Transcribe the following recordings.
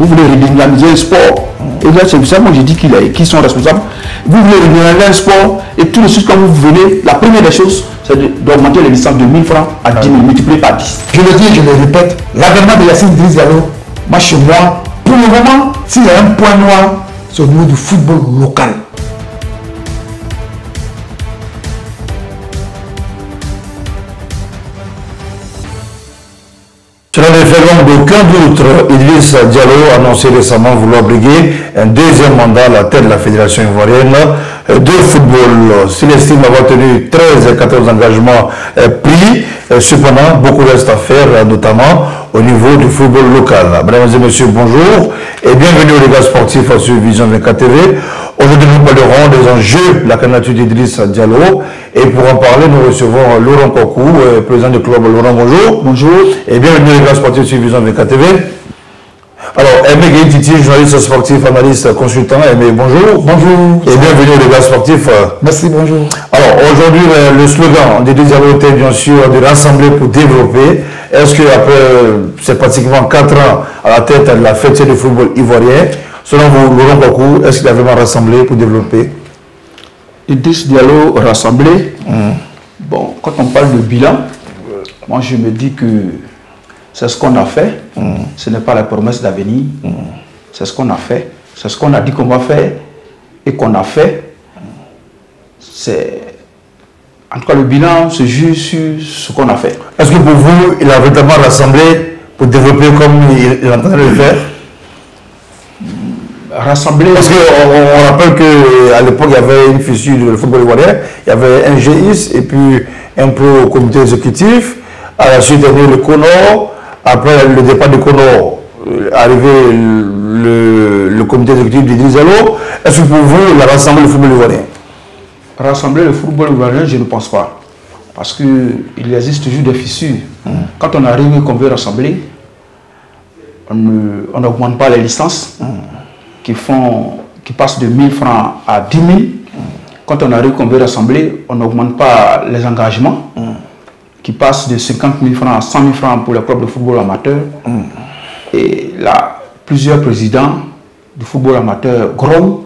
Vous voulez redynamiser le sport. Et là, c'est pour ça que moi j'ai dit qu'ils sont responsables. Vous voulez redynamiser le sport et tout de suite quand vous venez, la première des choses, c'est d'augmenter les licences de 1000 francs à 10 000, multiplié par 10. Je le dis et je le répète, l'avènement de Yacine Idriss Diallo, moi chez moi, pour le moment, s'il y a un point noir, c'est au niveau du football local. Selon les faits d'aucun doute, Idriss Diallo a annoncé récemment vouloir briguer un deuxième mandat à la tête de la Fédération ivoirienne de football. S'il estime avoir tenu 13 et 14 engagements pris, cependant, beaucoup reste à faire, notamment au niveau du football local. Mesdames et messieurs, bonjour et bienvenue aux dégâts sportifs sur Vision 24 TV. Aujourd'hui, nous parlerons des enjeux de la candidature d'Idriss Diallo. Et pour en parler, nous recevons Laurent Kokou, président du club. Laurent, bonjour. Bonjour. Et bienvenue aux dégâts sportifs sur Vision 24 TV. Alors, Aimé Gueye-Titi, journaliste sportif, analyste, consultant. Aimé, bonjour. Bonjour. Et bienvenue aux dégâts sportifs. Merci, bonjour. Alors, aujourd'hui, le slogan d'Idriss Diallo était bien sûr de rassembler pour développer. Est-ce qu'après, c'est pratiquement 4 ans à la tête de la fête du football ivoirien, selon vous, Laurent Kokou, est-ce qu'il a vraiment rassemblé pour développer? Idriss Diallo rassemblé. Bon, quand on parle de bilan, moi je me dis que c'est ce qu'on a fait. Ce n'est pas la promesse d'avenir. C'est ce qu'on a fait. C'est ce qu'on a dit qu'on va faire et qu'on a fait. C'est... En tout cas, le bilan se juge sur ce qu'on a fait. Est-ce que pour vous, il a vraiment rassemblé pour développer comme il entendait le faire? Rassembler. Parce qu'on rappelle qu'à l'époque, il y avait une fissure du football ivoirien, il y avait un GIS et puis un pro comité exécutif. À la suite, il y avait le CONOR. Après le départ du CONOR, arrivé le comité exécutif d'Idriss Diallo. Est-ce que pour vous, il a rassemblé le football ivoirien? Rassembler le football ivoirien, je ne pense pas. Parce qu'il existe toujours des fissures. Quand on arrive et qu'on veut rassembler, on n'augmente pas les licences qui passent de 1000 francs à 10 000. Quand on arrive qu'on veut rassembler, on n'augmente pas les engagements qui passent de 50 000 francs à 100 000 francs pour les clubs de football amateur. Et là, plusieurs présidents du football amateur grognent.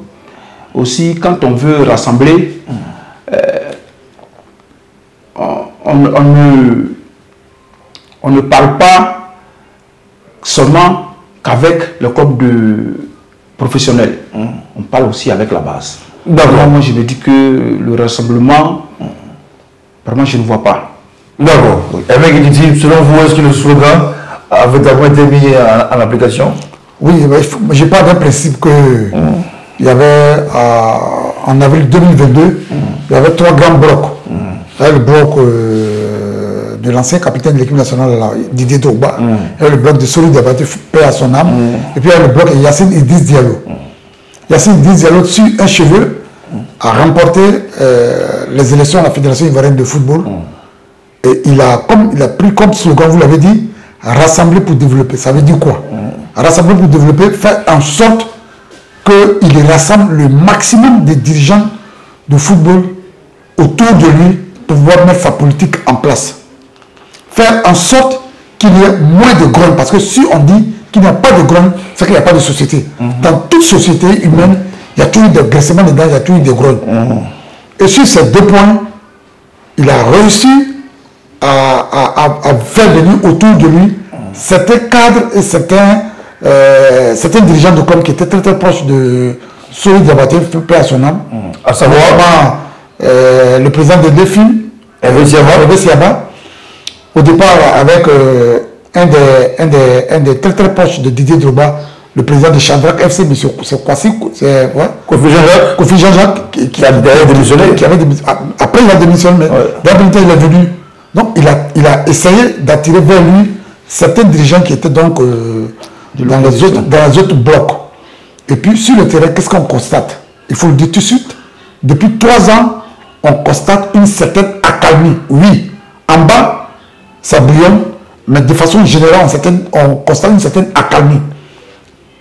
Aussi, quand on veut rassembler, on ne parle pas seulement qu'avec le club professionnel. On parle aussi avec la base. D'accord. Moi, je me dis que le rassemblement, vraiment, je ne vois pas. D'accord. Et selon vous, est-ce que le slogan avait d'abord été mis en application? Oui, je parle d'un principe que il y avait en avril 2022, il y avait 3 grands blocs. Il y avait le bloc de l'ancien capitaine de l'équipe nationale, Didier Drogba. Il y avait le bloc de Solou Diabaté, paix à son âme. Et puis il y avait le bloc de Yacine Idriss Diallo. Yacine Idriss Diallo, sur un cheveu, a remporté les élections à la Fédération ivoirienne de football. Et il a pris comme slogan, vous l'avez dit, rassembler pour développer. Ça veut dire quoi? Rassembler pour développer, faire en sorte qu'il rassemble le maximum des dirigeants de football autour de lui pour pouvoir mettre sa politique en place. Faire en sorte qu'il y ait moins de grogne. Parce que si on dit qu'il n'y a pas de grogne, c'est qu'il n'y a pas de société. Dans toute société humaine, il y a toujours des graissements dedans, il y a toujours des grognes. Et sur ces 2 points, il a réussi à faire venir autour de lui certains cadres et certains dirigeants de club qui étaient très proches de Solou Diabaté, paix à son âme. À savoir le président de Défi, Hervé Siaba. Au départ, avec un des très proches de Didier Drogba, le président de Chandrak FC, M. Kofi Jean-Jacques, qui avait démissionné. Après, il a démissionné, mais dans le temps, il est venu. Donc, il a essayé d'attirer vers lui certains dirigeants qui étaient donc dans les autres blocs. Et puis, sur le terrain, qu'est-ce qu'on constate? Il faut le dire tout de suite. Depuis 3 ans, on constate une certaine accalmie. Oui, en bas, ça bouillonne, mais de façon générale, on constate une certaine accalmie.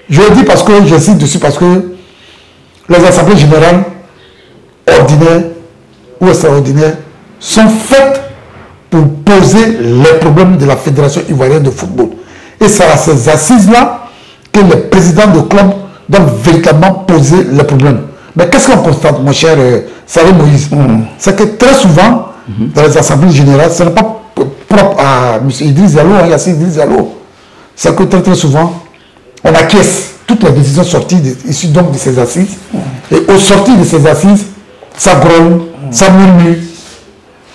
Je le dis parce que j'insiste dessus, parce que les assemblées générales, ordinaires ou extraordinaires, sont faites pour poser les problèmes de la Fédération ivoirienne de football. Et c'est à ces assises-là que les présidents de club doivent véritablement poser les problèmes. Mais qu'est-ce qu'on constate, mon cher Salé Moïse? C'est que très souvent, dans les assemblées générales, ce n'est pas propre à M. Idriss Diallo, Yassine Idriss Diallo. C'est que très souvent, on acquiesce toutes les décisions sorties issues donc de ces assises. Et au sortir de ces assises, ça grogne, ça murmure.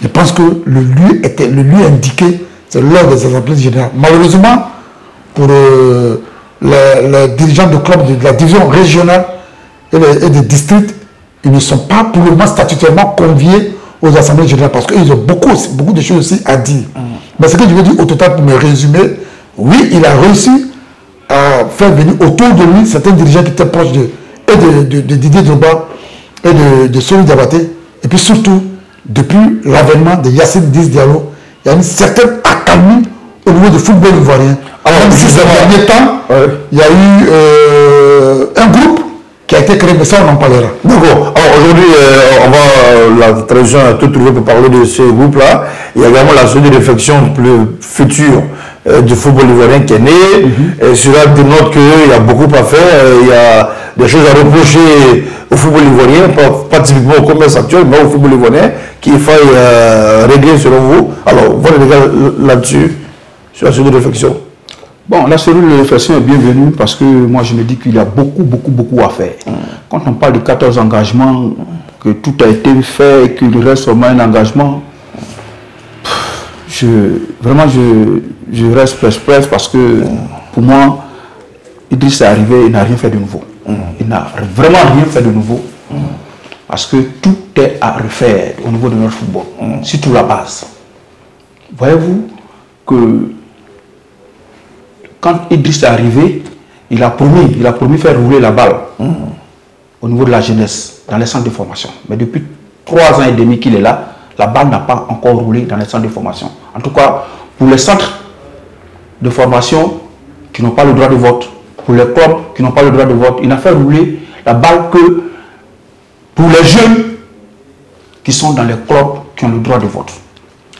Je pense que le lieu indiqué, c'est lors des assemblées générales. Malheureusement, pour les dirigeants de clubs de la division régionale et des districts, ils ne sont pas pour le moment statutairement conviés aux assemblées générales parce qu'ils ont beaucoup de choses aussi à dire. Mais ce que je veux dire au total pour me résumer, oui, il a réussi à faire venir autour de lui certains dirigeants qui étaient proches de Didier Drogba et de Soli Diabaté. Et puis surtout, depuis l'avènement de Yassine Idriss Diallo, il y a une certaine accalmie au niveau du football ivoirien. Alors, même si ces derniers temps, il y a eu un groupe qui a été créé, mais ça on en parlera. D'accord. Alors aujourd'hui, la tradition a tout trouvé pour parler de ce groupe-là. Il y a également la suite de réflexion plus future du football ivoirien qui est né. Et cela dénote qu'il y a beaucoup à faire. Il y a des choses à reprocher au football ivoirien, pas typiquement au commerce actuel, mais au football ivoirien, qu'il faille régler selon vous. Alors, voilà les gars là-dessus, sur la suite de réflexion. Bon, la cellule de réflexion est bienvenue parce que moi je me dis qu'il y a beaucoup à faire. Quand on parle de 14 engagements, que tout a été fait et qu'il reste seulement un engagement, je reste perplexe parce que pour moi, Idriss est arrivé, il n'a rien fait de nouveau. Il n'a vraiment rien fait de nouveau parce que tout est à refaire au niveau de notre football, surtout la base. Voyez-vous que quand Idriss est arrivé, il a promis faire rouler la balle au niveau de la jeunesse, dans les centres de formation. Mais depuis 3 ans et demi qu'il est là, la balle n'a pas encore roulé dans les centres de formation. En tout cas, pour les centres de formation qui n'ont pas le droit de vote, pour les clubs qui n'ont pas le droit de vote, il n'a fait rouler la balle que pour les jeunes qui sont dans les clubs qui ont le droit de vote.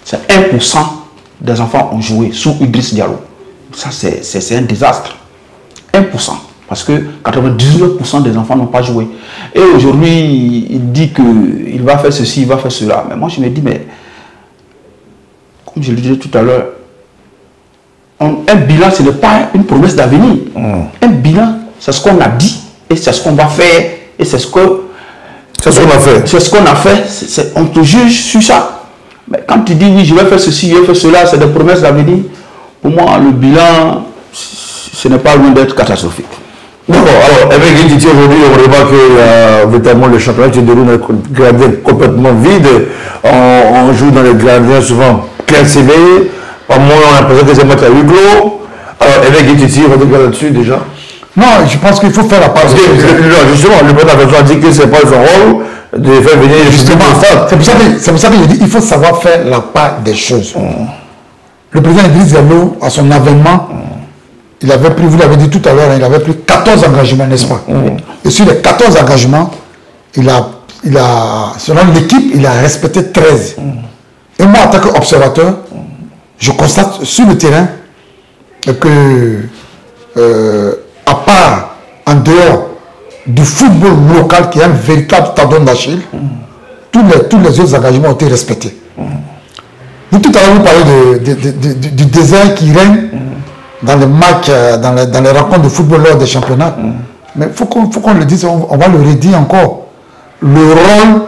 C'est 1% des enfants ont joué sous Idriss Diallo. Ça, c'est un désastre. 1%. Parce que 99% des enfants n'ont pas joué. Et aujourd'hui, il dit qu'il va faire ceci, il va faire cela. Mais moi, je me dis, mais comme je le disais tout à l'heure, un bilan, ce n'est pas une promesse d'avenir. Un bilan, c'est ce qu'on a dit et c'est ce qu'on va faire. Et c'est ce qu'on a fait. C'est ce qu'on a fait. On te juge sur ça. Mais quand tu dis, oui, je vais faire ceci, je vais faire cela, c'est des promesses d'avenir. Pour moi, le bilan, ce n'est pas loin d'être catastrophique. D'accord. Alors, avec Titi, aujourd'hui, on remarque que véritablement le championnat qui se déroule dans les gardiens complètement vides. On joue dans les gardiens souvent classés. Par moment, on a l'impression que c'est mettre à huis clos. Alors, avec Titi, on regarde là-dessus déjà. Non, je pense qu'il faut faire la part. Parce que, justement, le président a dit que ce n'est pas son rôle de faire venir justement. C'est pour ça que je dis qu'il faut savoir faire la part des choses. Le président Idriss Diallo, à son avènement, il avait pris, vous l'avez dit tout à l'heure, il avait pris 14 engagements, n'est-ce pas? Et sur les 14 engagements, selon l'équipe, il a respecté 13. Et moi, en tant qu'observateur, je constate sur le terrain que, à part, en dehors du football local qui est un véritable tendon d'Achille, tous les autres engagements ont été respectés. Vous, tout à l'heure, vous parlez du désert qui règne dans les matchs, dans les rencontres de football lors des championnats. Mais il faut qu'on le dise, on va le redire encore. Le rôle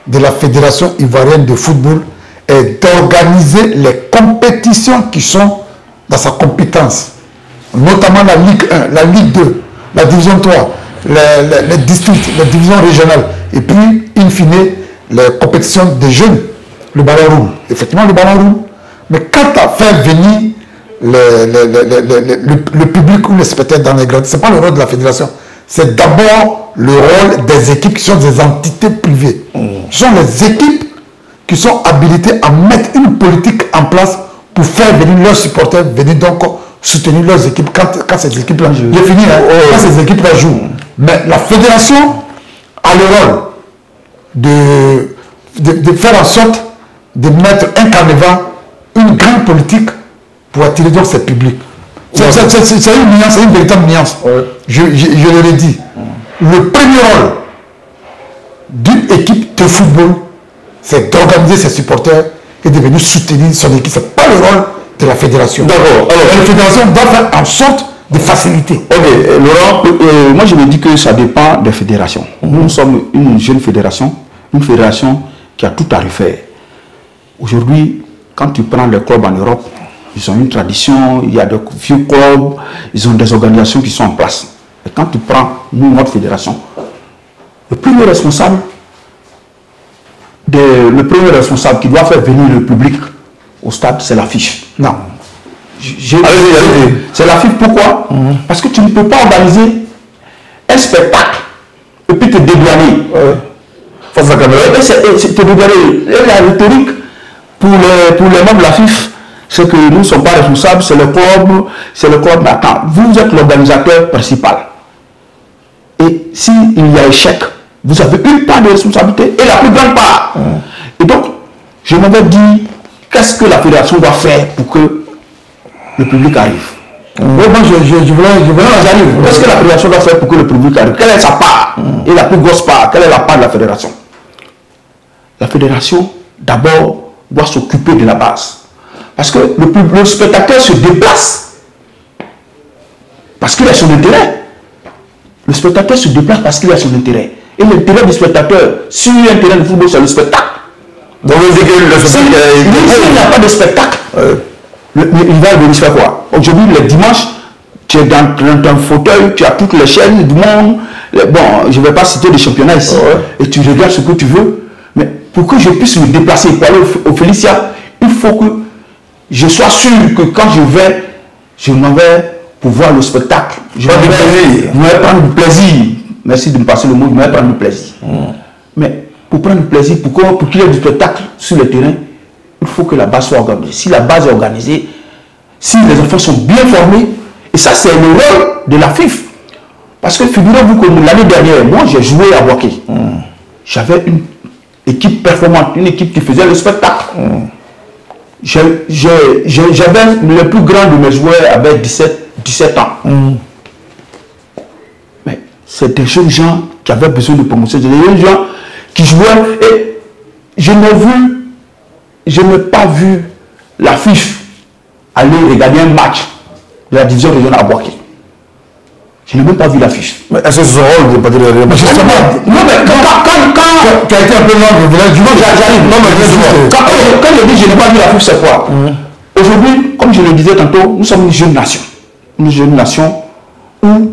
de la Fédération ivoirienne de football est d'organiser les compétitions qui sont dans sa compétence. Notamment la Ligue 1, la Ligue 2, la Division 3, les districts, les divisions régionales. Et puis, in fine, les compétitions des jeunes. Le ballon roule. Effectivement, le ballon roule. Mais quand à faire venir le public ou les spectateurs dans les grandes, ce n'est pas le rôle de la fédération. C'est d'abord le rôle des équipes qui sont des entités privées. Ce sont les équipes qui sont habilitées à mettre une politique en place pour faire venir leurs supporters, venir donc soutenir leurs équipes quand ces équipes-là jouent. J'ai fini, quand ces équipes-là jouent. Mais la fédération a le rôle de faire en sorte de mettre un carnaval, une grande politique pour attirer donc ces publics. C'est une nuance, c'est une véritable nuance. Ouais. Je le redis. Le premier rôle d'une équipe de football, c'est d'organiser ses supporters et de venir soutenir son équipe. Ce n'est pas le rôle de la fédération. D'accord. Alors, la fédération doit faire en sorte de faciliter. Ok, Laurent, moi je me dis que ça dépend des fédérations. Nous sommes une jeune fédération, une fédération qui a tout à refaire. Aujourd'hui, quand tu prends les clubs en Europe, ils ont une tradition, il y a de vieux clubs, ils ont des organisations qui sont en place. Et quand tu prends nous, notre fédération, le premier responsable qui doit faire venir le public au stade, c'est l'affiche. Non. C'est l'affiche, pourquoi? Parce que tu ne peux pas organiser un spectacle et puis te dédouaner. Face à la caméra. C'est te dédouaner. La rhétorique pour les membres de la FIFA, c'est que nous ne sommes pas responsables, c'est le club. Mais attends, vous êtes l'organisateur principal. Et s'il y a échec, vous avez une part de responsabilité et la plus grande part. Et donc, je m'avais dit, qu'est-ce que la fédération doit faire pour que le public arrive? Qu'est-ce que la fédération doit faire pour que le public arrive? Quelle est sa part? Et la plus grosse part, quelle est la part de la fédération? La fédération, d'abord, doit s'occuper de la base. Parce que le spectateur se déplace parce qu'il a son intérêt. Le spectateur se déplace parce qu'il a son intérêt. Et l'intérêt du spectateur, sur un terrain de football, c'est le spectacle. Donc, s'il n'y a pas de spectacle, il va venir faire quoi? Aujourd'hui, le dimanche, tu es dans ton fauteuil, tu as toutes les chaînes du monde. Bon, je ne vais pas citer des championnats ici. Et tu regardes ce que tu veux. Mais pour que je puisse me déplacer pour aller au Félicia, il faut que je sois sûr que quand je m'en vais pour voir le spectacle. Je vais prendre du plaisir. Merci de me passer le mot, je vais prendre du plaisir. Mais pour prendre du plaisir, pour qu'il y ait du spectacle sur le terrain, il faut que la base soit organisée. Si la base est organisée, si les enfants sont bien formés, et ça c'est le rôle de la FIFA. Parce que figurez-vous que l'année dernière, moi j'ai joué à Boaké. J'avais une équipe performante, une équipe qui faisait le spectacle. J'avais le plus grand de mes joueurs avec 17 ans. Mais c'est des jeunes gens qui avaient besoin de promotion, des jeunes gens qui jouaient et je n'ai pas vu la FIFA aller regarder un match de la division régionale à Boaké. Je n'ai même pas vu l'affiche. Mais est-ce que c'est son rôle de ne pas dire rien? Justement, non mais quand tu as été un peu long, j'arrive. Non mais quand je dis je n'ai pas vu l'affiche, c'est quoi? Aujourd'hui, comme je le disais tantôt, nous sommes une jeune nation. Une jeune nation où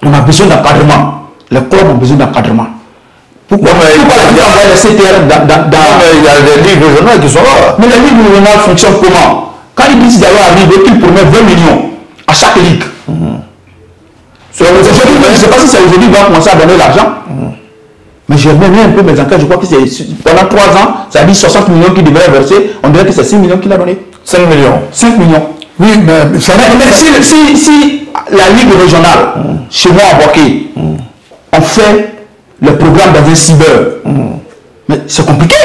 on a besoin d'encadrement. Les clubs ont besoin d'encadrement. Pourquoi les CTR il y a des ligues régionales qui sont là. Mais les ligues régionales fonctionnent comment? Quand ils disent d'aller arriver, qu'ils promettent 20 millions à chaque ligue. Je ne sais pas si c'est aujourd'hui qu'ils vont commencer à donner l'argent. Mais j'ai mené un peu mes enquêtes. Je crois que c'est pendant 3 ans, ça a dit 60 millions qu'il devrait verser. On dirait que c'est 6 millions qu'il a donné. 5 millions. 5 millions. Oui, mais si la ligue régionale, chez moi à Boaké, on fait le programme dans un cyber, mais c'est compliqué.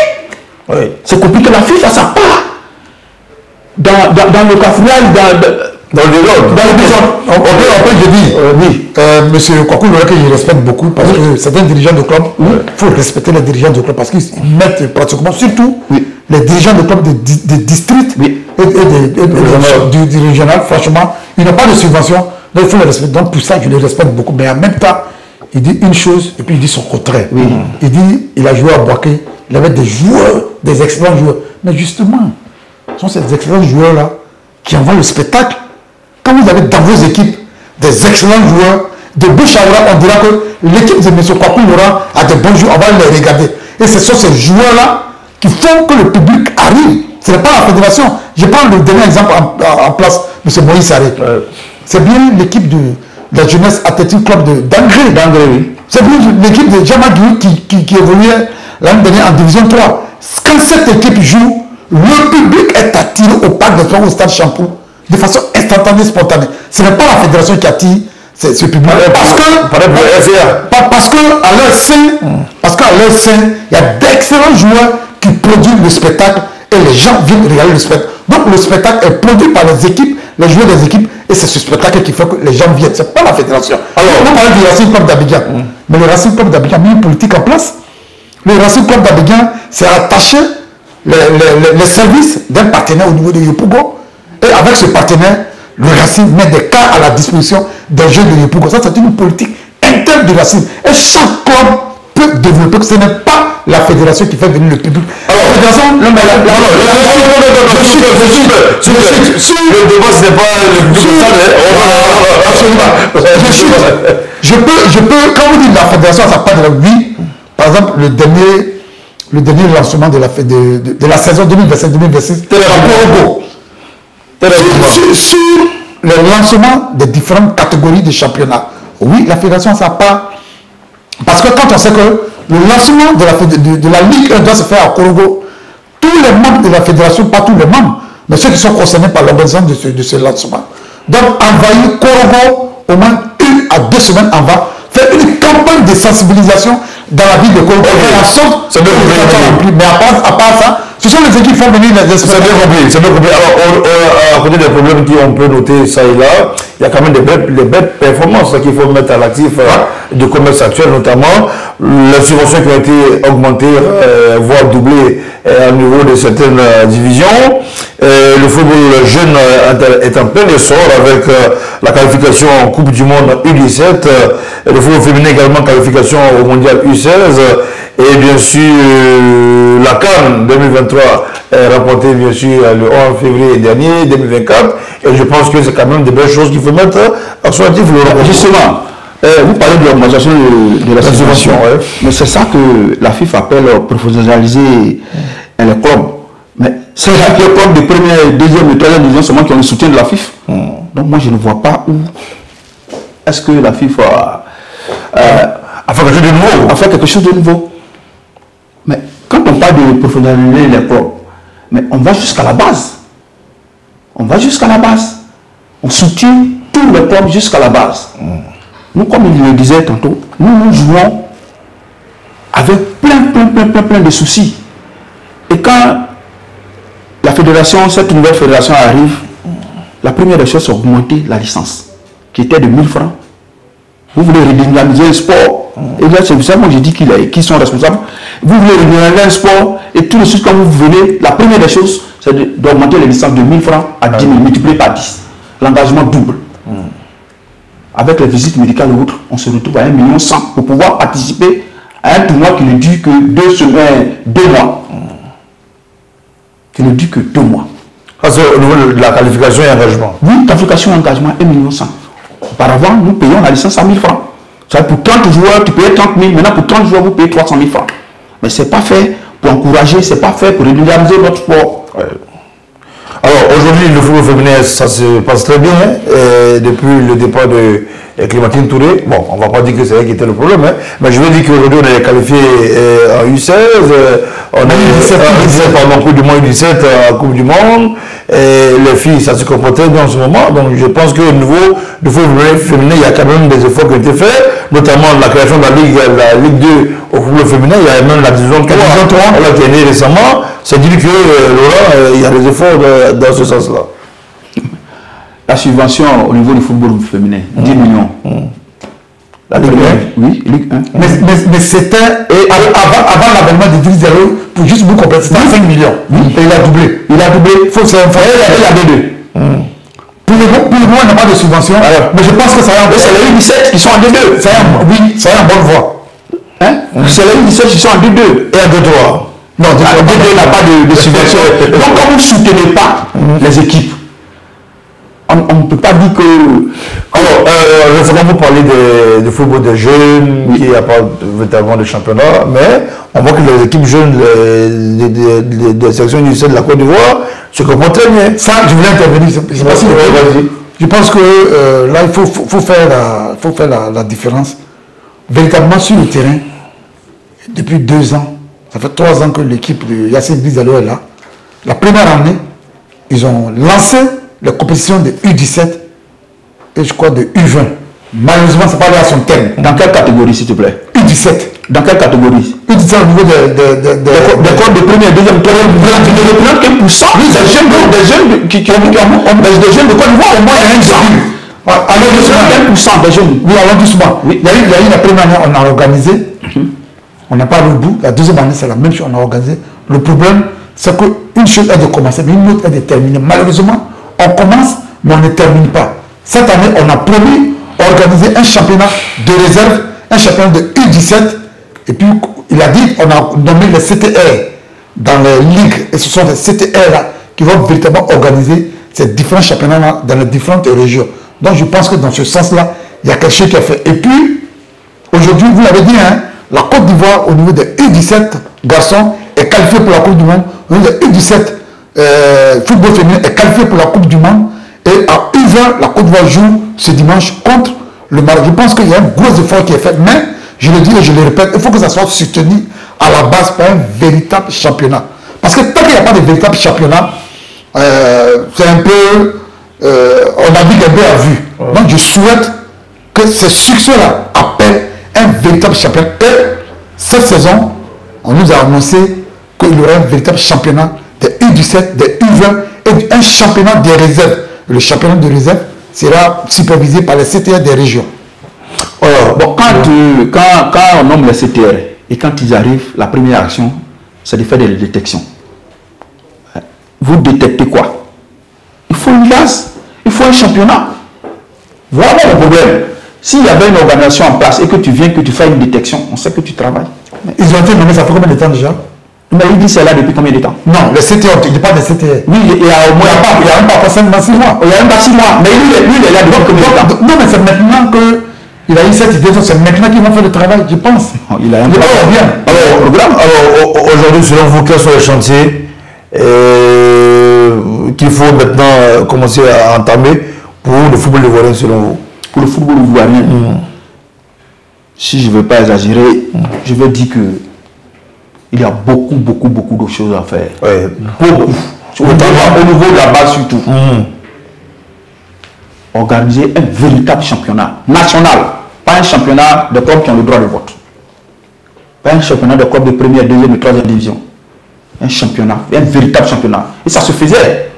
C'est compliqué. La FIFA, ça part. Dans le cafouillage, dans le désordre. Après, je dis, oui, M. Kwaku, je respecte beaucoup parce que certains dirigeants de club, il faut respecter les dirigeants de club parce qu'ils mettent pratiquement, surtout les dirigeants de club des districts et du régional, franchement, ils n'ont pas de subvention, donc il faut les respecter. Donc pour ça, je les respecte beaucoup. Mais en même temps, il dit une chose et puis il dit son contraire. Il dit, il a joué à Boaké, il avait des joueurs, des excellents joueurs. Mais justement, ce sont ces excellents joueurs-là qui envoient le spectacle. Quand vous avez dans vos équipes des excellents joueurs, de bouche à oreille, on dira que l'équipe de M. Kwaku Laurent a des bons joueurs, on va les regarder. Et ce sont ces joueurs-là qui font que le public arrive. Ce n'est pas la fédération. Je prends le dernier exemple en place, M. Moïse Saré. C'est bien l'équipe de la jeunesse athlétique club d'Angré. C'est bien l'équipe de Djamagui qui évoluait l'année dernière en division 3. Quand cette équipe joue, le public est attiré au parc de Tours, au stade Champoux, de façon instantanée, spontanée. Ce n'est pas la fédération qui attire ce public. Parce qu'à leur sein, il y a d'excellents joueurs qui produisent le spectacle et les gens viennent regarder le spectacle. Donc le spectacle est produit par les équipes les joueurs des équipes, et c'est ce spectacle qui fait que les gens viennent. C'est pas la fédération. Alors, on parle du Racing Club d'Abidjan. Mais le Racing Club d'Abidjan a mis une politique en place. Le Racing Club d'Abidjan s'est attaché les services d'un partenaire au niveau de Yopougo. Et avec ce partenaire, le Racing met des cas à la disposition des jeunes de Yopougo. Ça, c'est une politique interne du Racing. Et chaque club peut développer, que ce n'est pas la fédération qui fait venir le public. Alors, la fédération, non, mais le débat, ce n'est pas le je peux, quand vous dites la fédération, ça parle de oui. Par exemple, le dernier lancement de la saison 2025-2026, sur le lancement des différentes catégories de championnat. Oui, la fédération, ça part. Parce que quand on sait que le lancement de la Ligue 1 doit se faire à Korogo, tous les membres de la fédération, pas tous les membres, mais ceux qui sont concernés par l'organisation de ce lancement, doivent envahir Korogo au moins 1 à 2 semaines avant, faire une campagne de sensibilisation dans la ville de Korogo. Mais à part ça, ce sont les équipes qui font venir les experts. C'est bien compris. Alors, à côté des problèmes qu'on peut noter ça et là, il y a quand même des belles performances qu'il faut mettre à l'actif du commerce actuel, notamment les subventions qui ont été augmentées, voire doublées au niveau de certaines divisions. Le football jeune est en plein essor avec la qualification en Coupe du Monde U17, le football féminin également qualification au Mondial U16 et bien sûr la CAN 2023 rapportée bien sûr le 11 février dernier 2024 et je pense que c'est quand même des belles choses qu'il faut mettre à son actif. Justement, vous parlez de l'augmentation de la subvention, mais c'est ça que la FIFA appelle professionnaliser les clubs. Mais c'est les clubs de première, deuxième, troisième division seulement qui ont le soutien de la FIFA. Donc moi je ne vois pas où est-ce que la FIFA a fait quelque chose de nouveau. A fait quelque chose de nouveau. Mais quand on parle de professionnaliser les clubs, mais on va jusqu'à la base. On va jusqu'à la base. On soutient tous les clubs jusqu'à la base. Nous, comme il le disait tantôt, nous jouons avec plein de soucis. Et quand la fédération, cette nouvelle fédération arrive, la première des choses, c'est augmenter la licence, qui était de 1000 francs. Vous voulez redynamiser le sport, et là, c'est ça, moi j'ai dit qu'ils sont responsables. Vous voulez redynamiser le sport, et tout de suite, quand vous venez, la première des choses, c'est d'augmenter les licences de 1000 francs à 10 000, multiplié par 10. L'engagement double. Avec les visites médicales et autres, on se retrouve à 1,1 million pour pouvoir participer à un tournoi qui ne dure que 2 mois. Qui ne dure que 2 mois. Parce au niveau de la qualification et engagement. Oui, qualification et engagement, 1,1 million. Auparavant, nous payons la licence à 1000 francs. Ça, pour 30 joueurs, tu payais 30 000. Maintenant, pour 30 joueurs, vous payez 300 000 francs. Mais ce n'est pas fait pour encourager, ce n'est pas fait pour redynamiser notre sport. Alors aujourd'hui, le football féminin, ça se passe très bien. Depuis le départ de Clémentine Touré, bon, on ne va pas dire que c'est elle qui était le problème, mais je veux dire qu'aujourd'hui, on est qualifié en U16, on est en Coupe du Monde U17, en Coupe du Monde, et les filles, ça se comportait bien en ce moment. Donc je pense qu'au niveau du football féminin, il y a quand même des efforts qui ont été faits, notamment la création de la Ligue 2 au football féminin, il y a même la division 3 qui est née récemment. C'est dire que, Laurent, il y a des efforts dans ce sens-là. La subvention au niveau du football féminin, 10 millions. La Ligue 1. Oui, Ligue 1. Mais c'était avant l'avènement de 10 0 pour juste vous compléter, c'était 5 millions. Oui. Et il a doublé. Il a doublé. Il faut que c'est un frère. Il a deux. Pour le moment, on n'a pas de subvention. Mais je pense que ça va. C'est les U17 qui sont en D2. Oui, ça va en bonne voie. C'est les U17 qui sont en D2 et en D3. Non, D2 n'a pas de subvention. Donc, quand vous ne soutenez pas les équipes, on ne peut pas dire que... Alors, récemment, vous parlez de football des jeunes, qui n'y a pas véritablement de championnat, mais on voit que les équipes jeunes des sections U17 de la Côte d'Ivoire se comportent très bien. Ça, je voulais intervenir. Je pense que là, il faut faire la différence. Véritablement, sur le terrain, depuis 2 ans, ça fait 3 ans que l'équipe de Yacine Bizalo est là. La première année, ils ont lancé les compétitions de U17 et je crois de U20. Malheureusement, ça n'est pas allé à son terme. Dans quelle catégorie, s'il te plaît? U17. U17. Dans quelle catégorie? U17 au niveau des corps de première, deuxième, troisième. Tu ne représentes qu'un pour cent. Des jeunes qui ont des jeunes de Côte d'Ivoire, au moins il y a un jeu. Alors, 1% des jeunes. Oui, allons doucement. Oui. Il y a eu la première année, on a organisé. On n'a pas allé au bout. La deuxième année, c'est la même chose, on a organisé. Le problème, c'est qu'une chose est de commencer, mais une autre est de terminer. Malheureusement, on commence, mais on ne termine pas. Cette année, on a promis organiser un championnat de réserve, un championnat de U17. Et puis, il a dit, on a nommé les CTR dans les ligues. Et ce sont les CTR là qui vont véritablement organiser ces différents championnats dans les différentes régions. Donc, je pense que dans ce sens-là, il y a quelque chose qui a fait. Et puis, aujourd'hui, vous l'avez dit, hein, la Côte d'Ivoire, au niveau des U17 garçons, est qualifiée pour la Coupe du Monde. Au niveau des U17 football féminin est qualifié pour la Coupe du Monde. Et à U20, la Côte d'Ivoire joue ce dimanche contre le Maroc. Je pense qu'il y a un gros effort qui est fait. Mais, je le dis et je le répète, il faut que ça soit soutenu à la base par un véritable championnat. Parce que tant qu'il n'y a pas de véritable championnat, c'est un peu... on navigue un peu à vue. Donc, je souhaite que ce succès-là appelle un véritable championnat. Et cette saison, on nous a annoncé qu'il y aurait un véritable championnat des U17, des U20 et un championnat des réserves. Le championnat de réserve sera supervisé par les CTR des régions. Alors, bon, quand on nomme les CTR et quand ils arrivent, la première action, c'est de faire des détections. Vous détectez quoi? Il faut une base, il faut un championnat. Voilà le problème. S'il y avait une organisation en place et que tu viens, que tu fais une détection, on sait que tu travailles. Ils ont été nommés, ça fait combien de temps déjà? Mais il dit c'est là depuis combien de temps? Non, le CTR, il n'y a pas de CTR. Oui, il y a au moins... Il n'y a même pas 5 mois, 6 mois. Il y a même pas 6 mois. Mais lui, il est là depuis combien de temps? Non, mais c'est maintenant qu'il a eu cette idée, c'est maintenant qu'ils vont faire le travail, je pense. Il a un peu... Alors, aujourd'hui, selon vous, quels sont les chantiers qu'il faut maintenant commencer à entamer pour le football ivoirien, selon vous? Pour le football ivoirien, si je ne veux pas exagérer, je veux dire que il y a beaucoup de choses à faire. Ouais. Beaucoup. Au niveau de la base surtout. Organiser un véritable championnat national. Pas un championnat de clubs qui ont le droit de vote. Pas un championnat de clubs de première, deuxième et troisième division. Un championnat, un véritable championnat. Et ça se faisait.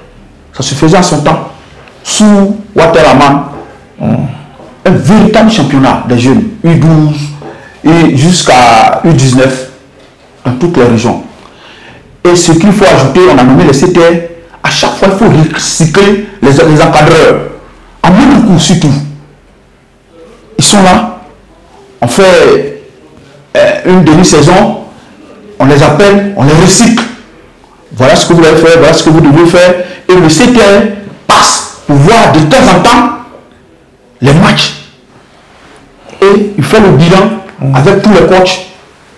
Ça se faisait en son temps. Sous Waterman. Un véritable championnat des jeunes. U12 et jusqu'à U19 dans toutes les régions. Et ce qu'il faut ajouter, on a nommé les CTR. À chaque fois, il faut recycler les encadreurs. En même coup, surtout. Ils sont là. On fait une demi-saison. On les appelle, on les recycle. Voilà ce que vous devez faire, voilà ce que vous devez faire. Et le CTR passe pour voir de temps en temps les matchs. Et il fait le bilan avec tous les coachs.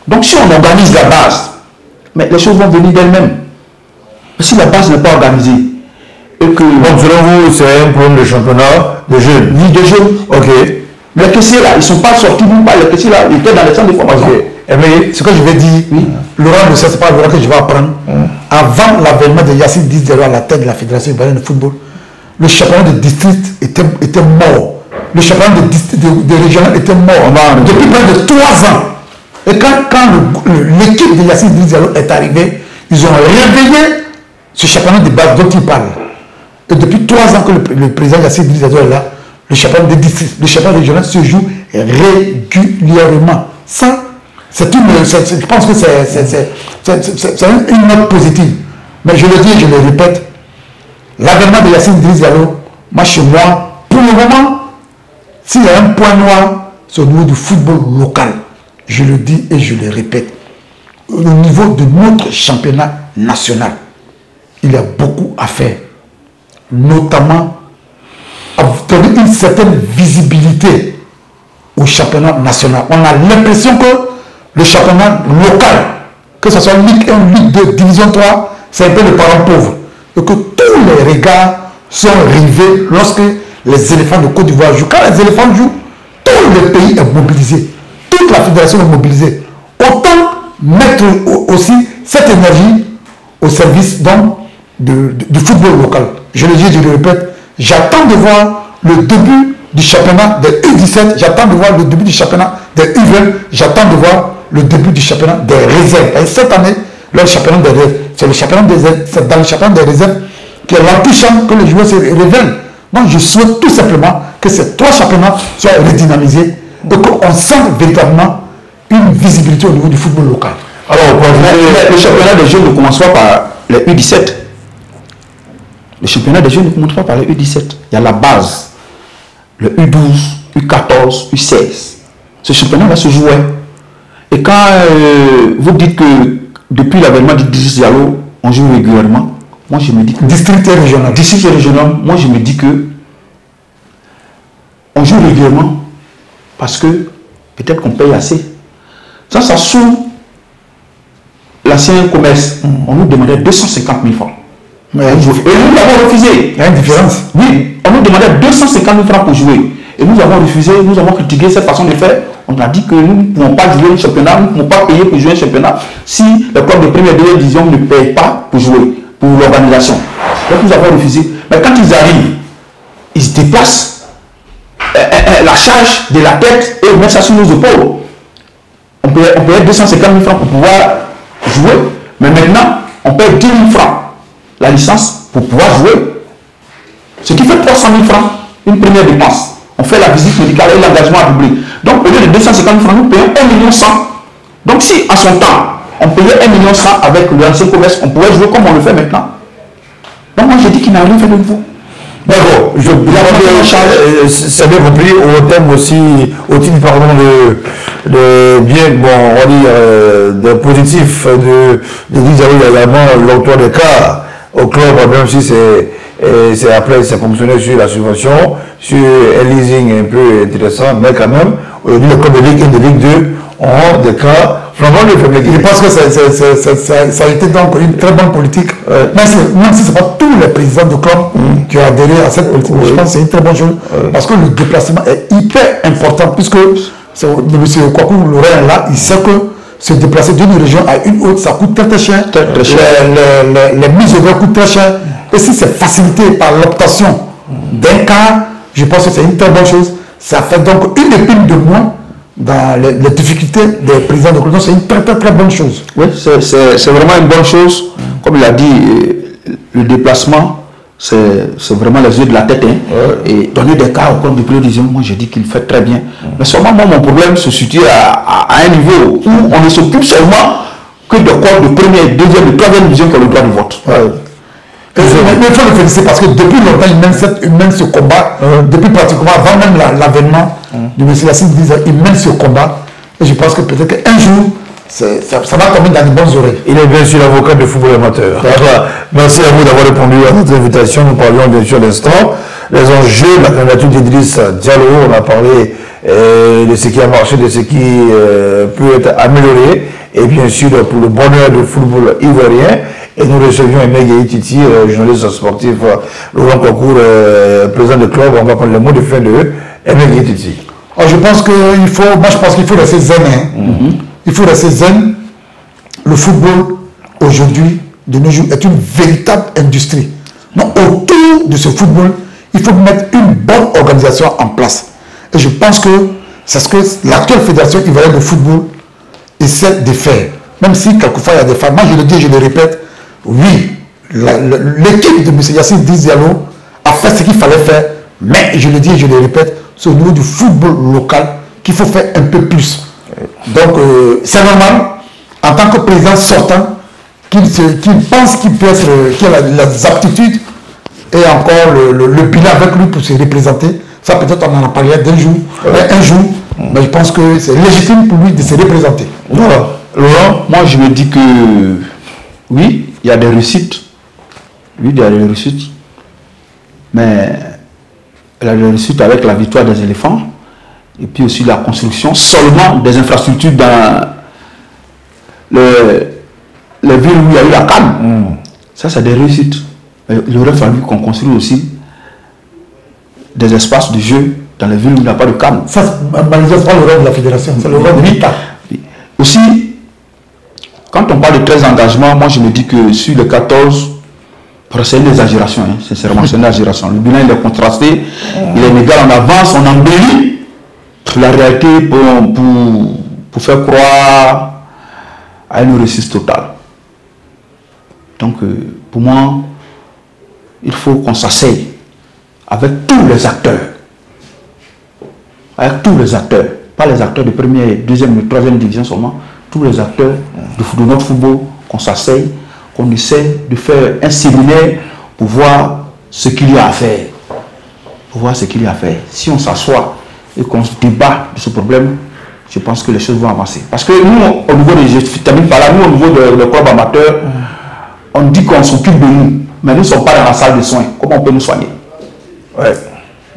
Donc si on organise la base, mais les choses vont venir d'elles-mêmes. Mais si la base n'est pas organisée, et que... Donc selon vous, c'est un problème de championnat de jeunes? Oui, de jeunes. Ok. Les caissiers là, ils ne sont pas sortis nulle part. Les caissiers là, ils étaient dans les centres de formation. Okay. Mais ce que je vais dire, Laurent, ce n'est pas Laurent que je vais apprendre. Avant l'avènement de Yassine Dizdero à la tête de la Fédération ivoirienne de football, le championnat de district était mort. Le championnat de régional était mort depuis près de 3 ans. Et quand l'équipe de Yassine Dizdero est arrivée, ils ont réveillé ce championnat de base dont il parle. Et depuis 3 ans que le président Yassine Dizdero est là, le championnat de district, le championnat régional se joue régulièrement. Ça, je pense que c'est une note positive. Mais je le dis et je le répète, l'avènement de Yassine Dizdero, moi chez moi, pour le moment, s'il y a un point noir, c'est au niveau du football local. Je le dis et je le répète. Au niveau de notre championnat national, il y a beaucoup à faire. Notamment, à donner une certaine visibilité au championnat national. On a l'impression que le championnat local, que ce soit Ligue 1, Ligue 2, Division 3, c'est un peu le parent pauvre. Et que tous les regards sont rivés lorsque les éléphants de Côte d'Ivoire jouent. Quand les éléphants jouent, tout le pays est mobilisé. Toute la fédération est mobilisée. Autant mettre aussi cette énergie au service donc, du football local. Je le dis, je le répète, j'attends de voir le début du championnat des U17, j'attends de voir le début du championnat des U20, j'attends de voir le début du championnat des réserves. Et cette année, le championnat des réserves, c'est dans le championnat des réserves que l'antichamp que les joueurs se révèlent. Donc je souhaite tout simplement que ces 3 championnats soient redynamisés et qu'on sente véritablement une visibilité au niveau du football local. Alors, le championnat des jeunes ne commence pas par les U17. Le championnat des jeunes ne commence pas par les U17. Il y a la base, le U12, U14, U16. Ce championnat-là se jouait. Et quand vous dites que depuis l'avènement du Driss Diallo, on joue régulièrement, moi je me dis que... District et régional. District et régional, moi je me dis que on joue régulièrement parce que peut-être qu'on paye assez. Ça sous l'ancien commerce, on nous demandait 250 000 francs. Et nous l'avons refusé. Il y a une différence. Oui, on nous demandait 250 000 francs pour jouer. Et nous avons refusé, nous avons critiqué cette façon de faire. On a dit que nous ne pouvons pas jouer un championnat, nous ne pouvons pas payer pour jouer un championnat si le club de première et deuxième division ne paye pas pour jouer, pour l'organisation. Donc nous avons refusé. Mais quand ils arrivent, ils se déplacent la charge de la tête et mettent ça sur nos épaules. On payait 250 000 francs pour pouvoir jouer, mais maintenant on paye 10 000 francs la licence pour pouvoir jouer. Ce qui fait 300 000 francs, une première dépense. On fait la visite médicale et l'engagement à doubler. Donc au lieu de 250 000 francs, nous payons 1 million 100. Donc si à son temps, on payait 1 million 100 avec l'ancien commerce, on pouvait jouer comme on le fait maintenant. Donc moi j'ai dit qu'il n'a rien fait de nouveau. D'accord, c'est bien compris, au thème aussi, au titre pardon de bien, bon, on va dire, de positif de Driss Diallo, il y a également l'auteur des cas au club, même si c'est après, c'est fonctionné sur la subvention, sur un leasing un peu intéressant, mais quand même, aujourd'hui, le club de Ligue 1 de Ligue 2 ont des cas vraiment de faiblesse. Je pense que ça a été donc une très bonne politique, même si ce n'est pas tous les présidents de club qui ont adhéré à cette politique. Je pense que c'est une très bonne chose, parce que le déplacement est hyper important, puisque M. Kwaku Laurent là, il sait que se déplacer d'une région à une autre, ça coûte très cher. Très cher. Les mises au coûtent très cher. Et si c'est facilité par l'optation d'un cas, je pense que c'est une très bonne chose. Ça fait donc une épine de moins dans les difficultés des présidents de club. C'est une très bonne chose. Oui, c'est vraiment une bonne chose. Comme il a dit, le déplacement, c'est vraiment les yeux de la tête. Et donner des cas au club de première division, moi je dis qu'il fait très bien. Mais seulement moi, mon problème se situe à un niveau où on ne s'occupe seulement que de clubs de première, deuxième et troisième division qui ont le droit de vote. Mais il faut le féliciter parce que depuis longtemps, il mène ce combat. Depuis pratiquement avant même l'avènement du M. Yassine Driss, il mène ce combat. Et je pense que peut-être qu'un jour, ça va tomber dans les bonnes oreilles. Il est bien sûr l'avocat de football amateur. Merci à vous d'avoir répondu à notre invitation. Nous parlions bien sûr à l'instant les enjeux de la candidature d'Idriss Diallo. On a parlé de ce qui a marché, de ce qui peut être amélioré. Et bien sûr pour le bonheur du football ivoirien. Et nous recevions Aimé Titi, journaliste sportif, Laurent Concours, président du club. On va prendre le mot de fin de Aimé Titi. Je pense qu'il faut rester zen. Il faut rester zen. Le football, aujourd'hui, de nos jours, est une véritable industrie. Donc, autour de ce football, il faut mettre une bonne organisation en place. Et je pense que c'est ce que l'actuelle fédération ivoirienne de football essaie de faire. Même si quelquefois il y a des femmes. Moi, je le dis, je le répète. Oui, l'équipe de M. Yassine Driss Diallo a fait ce qu'il fallait faire, mais je le dis et je le répète, c'est au niveau du football local qu'il faut faire un peu plus. Donc, c'est normal, en tant que président sortant, qu'il pense qu'il peut être, qu'il a les aptitudes et encore le bilan avec lui pour se représenter. Ça, peut-être, on en a parlé d'un jour, un jour, mais je pense que c'est légitime pour lui de se représenter. Voilà. Laurent, moi, je me dis que oui, il y a des réussites. Oui, il y a des réussites. Mais il y a des réussites avec la victoire des éléphants. Et puis aussi la construction seulement des infrastructures dans les villes où il y a eu la CAN. Ça, c'est des réussites. Mais il aurait fallu qu'on construise aussi des espaces de jeu dans les villes où il n'y a pas de CAN. Ça, malheureusement, c'est pas le rôle de la fédération, c'est le rôle de l'État. Aussi, quand on parle de 13 engagements, moi je me dis que sur les 14, C'est une exagération, hein, sincèrement, c'est une exagération. Le bilan il est contrasté, il est inégal, on avance, on embellit la réalité pour faire croire à une réussite totale. Donc, pour moi, il faut qu'on s'asseye avec tous les acteurs. Avec tous les acteurs. Pas les acteurs de première, deuxième, de troisième division seulement. Tous les acteurs de notre football, qu'on s'asseye, qu'on essaie de faire un séminaire pour voir ce qu'il y a à faire. Pour voir ce qu'il y a à faire. Si on s'assoit et qu'on se débat de ce problème, je pense que les choses vont avancer. Parce que nous, au niveau des... Je termine par là, nous, au niveau de club amateur, on dit qu'on s'occupe de nous, mais nous ne sommes pas dans la salle de soins. Comment on peut nous soigner? Ouais.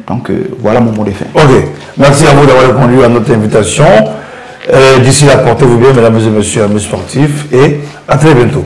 Donc, voilà mon mot de fin. Ok. Merci à vous d'avoir répondu à notre invitation. D'ici là, portez-vous bien, mesdames et messieurs, amis sportifs, et à très bientôt.